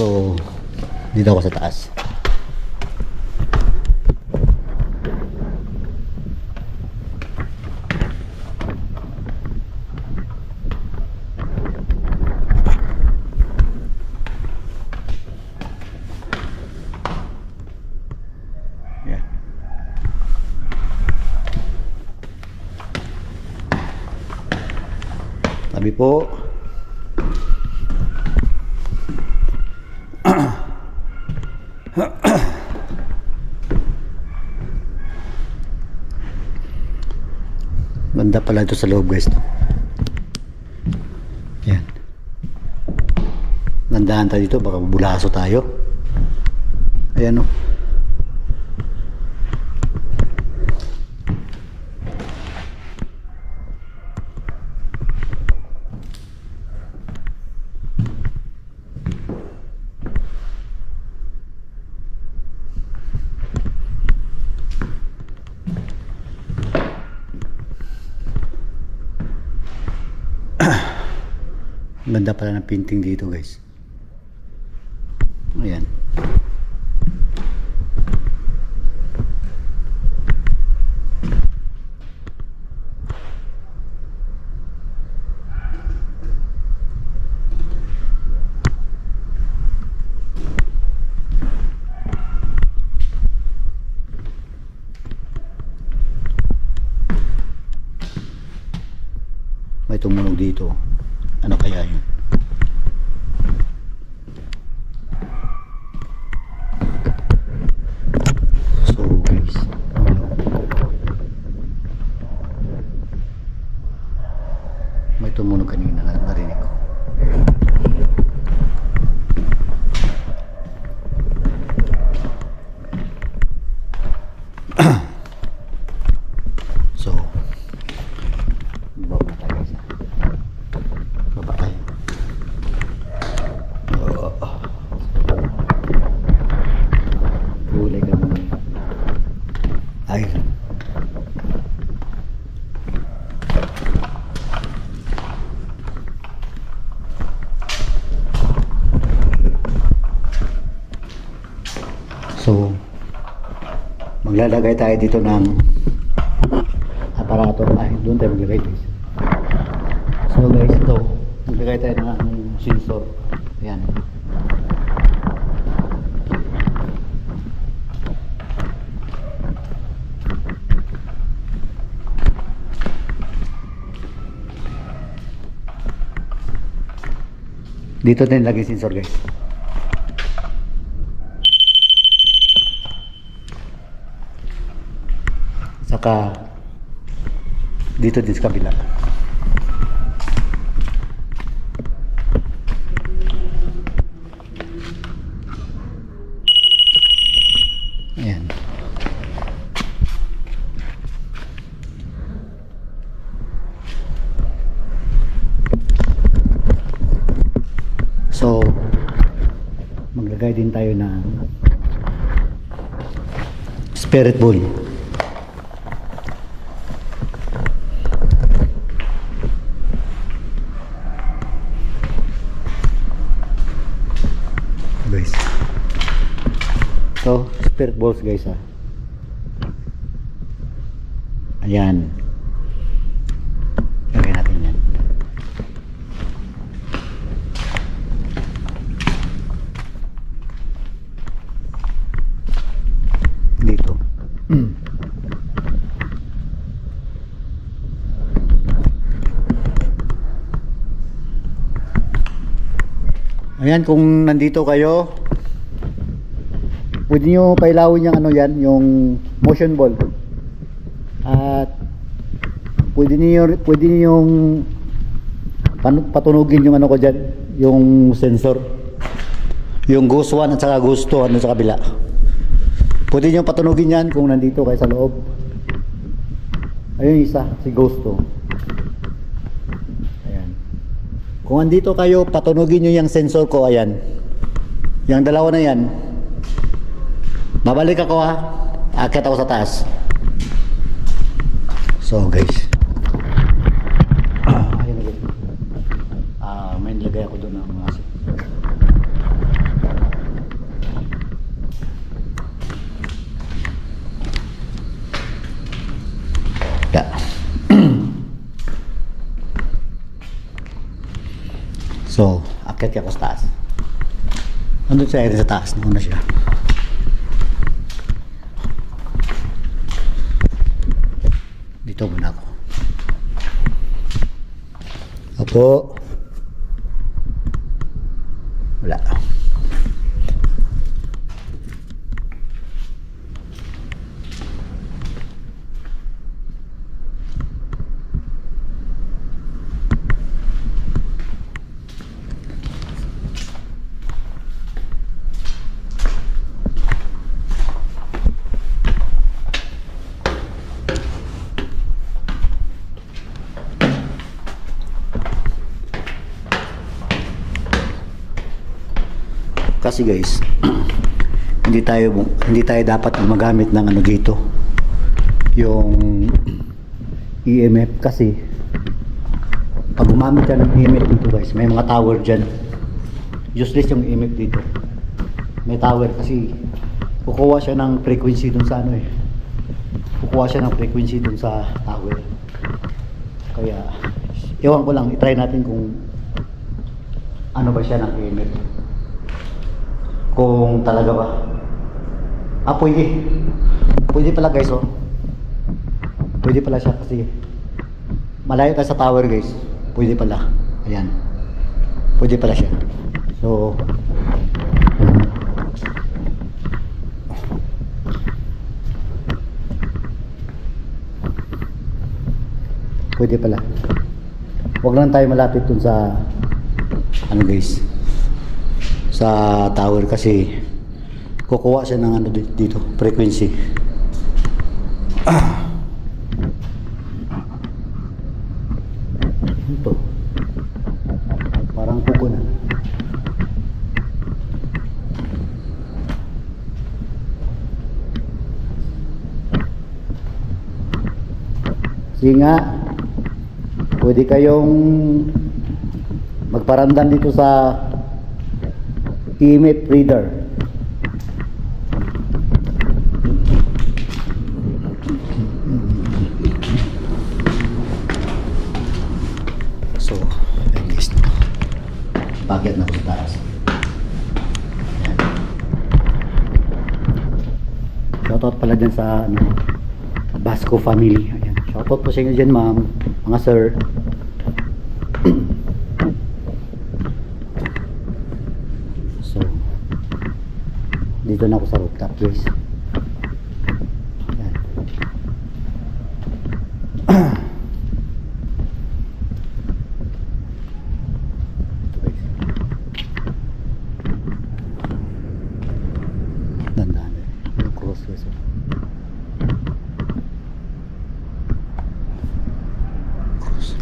So, dito ako sa taas. Yan. Tabi po. Ganda pala ito sa loob, guys, no? Yan. Gandahan tayo dito, baka bulaso tayo. Ayan, no? Ganda pala ng painting dito, guys. Ayan. May tumunog dito. Ano kaya yun? So, guys, may tumunog kanina na narinig ko. So, baba tayo, guys. Baba tayo. Gulay ka naman. Ay. So, maglalagay tayo dito ng aparato. Ay, doon tayo maglagay, guys. So, guys, ito. Maglagay tayo ng sensor. Ayan. Dito din lagay sensor, guys. Saka dito din sa kabila. Ayan. So, maglagay din tayo ng spirit ball. Guys. So, spirit balls, guys, ha. Ayan. Lagay natin yan. Dito. Ayan, kung nandito kayo, pwede nyo pailawin yung ano yan, yung motion ball. At pwede niyo yung patunugin yung ano ko dyan, yung sensor. Yung Ghost 1 at saka Ghost 2 ano sa kabila. Pwede nyo patunugin yan kung nandito kayo sa loob. Ayun isa, si Ghost 2. Ayan. Kung nandito kayo, patunugin nyo yung sensor ko, ayan. Yung dalawa na yan. Babalik ako, ha. Akit ako sa taas. So, guys. Ayun na, guys. May nilagay ako doon ng mga Yeah. So, akyat ako sa taas. Nandun siya rin sa taas. Nauna siya. Dito muna ako. Opo. Wala. Kasi guys, hindi tayo dapat magamit ng ano dito, yung EMF, kasi pag gumamit ka ng EMF dito guys, may mga tower dyan. Useless yung EMF dito. May tower kasi kukuha siya ng frequency dun sa ano eh. Kukuha siya ng frequency dun sa tower. Kaya ewan ko lang, i-try natin kung ano ba siya ng EMF. Kung talaga ba. Pwede. Pwede pala guys, oh. Pwede pala siya kasi malayo tayo sa tower guys. Pwede pala. Ayan. Pwede pala siya. So, pwede pala. Huwag lang tayo malapit dun sa ano guys, sa tower, kasi kukuha siya ng ano dito, frequency. Ito parang kuko na. Sige nga, pwede kayong magparamdam dito sa EMF reader. So, at least bakit na ako sa taas. Shoutout pala dyan sa ano, Basco family. Ayan. Shoutout po sa inyo dyan, ma'am, mga sir. Dito na ako sa rooftop guys. Ayan. Dandan yung cross guys. Cross.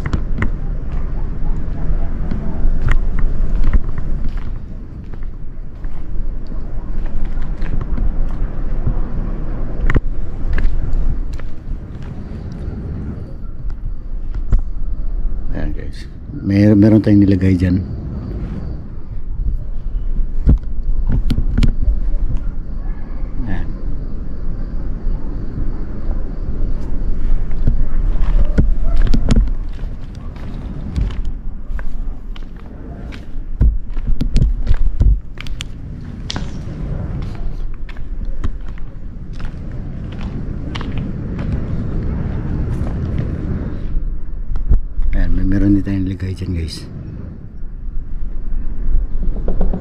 Ayan guys, meron tayong nilagay dyan. Ayan. Meron din tayong nilagay dyan guys.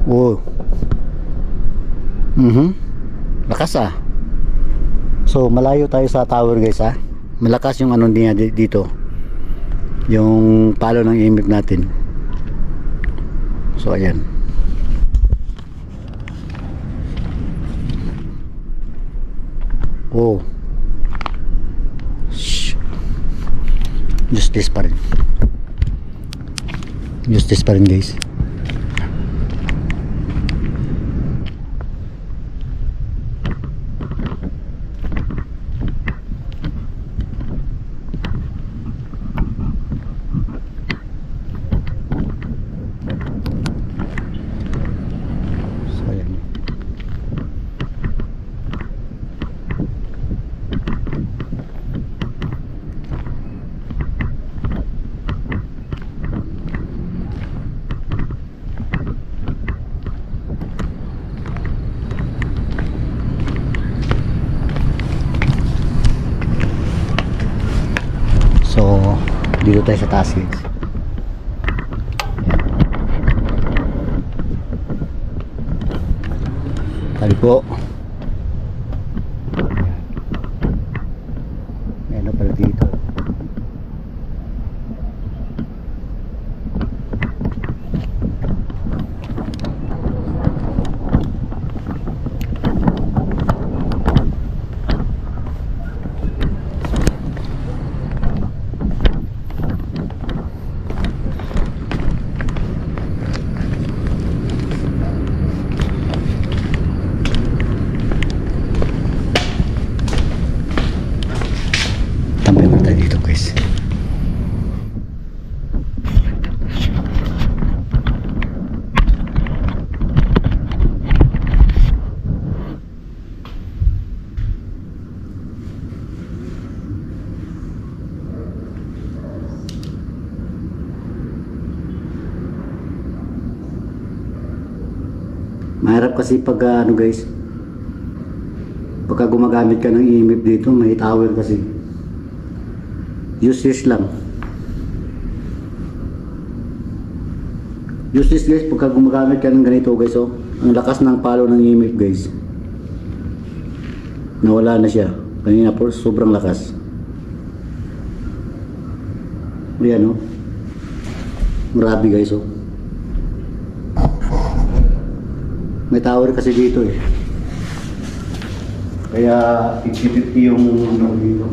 Oh. Lakas ah. So malayo tayo sa tower guys ah. Malakas yung ano niya dito, yung palo ng EMF natin. So ayan. Oh. Just this pa rin. Justice pa rin guys. So ayan. Dito tayo sa taas guys. Tali po. May ano pala dito. Tambay muna tayo dito guys. Mahirap kasi pag ano guys, pagka gumagamit ka ng EMF dito, may tower kasi. Useless lang. Useless guys pagka gumagamit ka ng ganito guys, oh. Ang lakas ng palo ng EMF guys. Nawala na siya. Kanina po sobrang lakas. Ayan, oh. Grabe guys, oh. May tower kasi dito eh. Kaya 50-50 yung ano dito.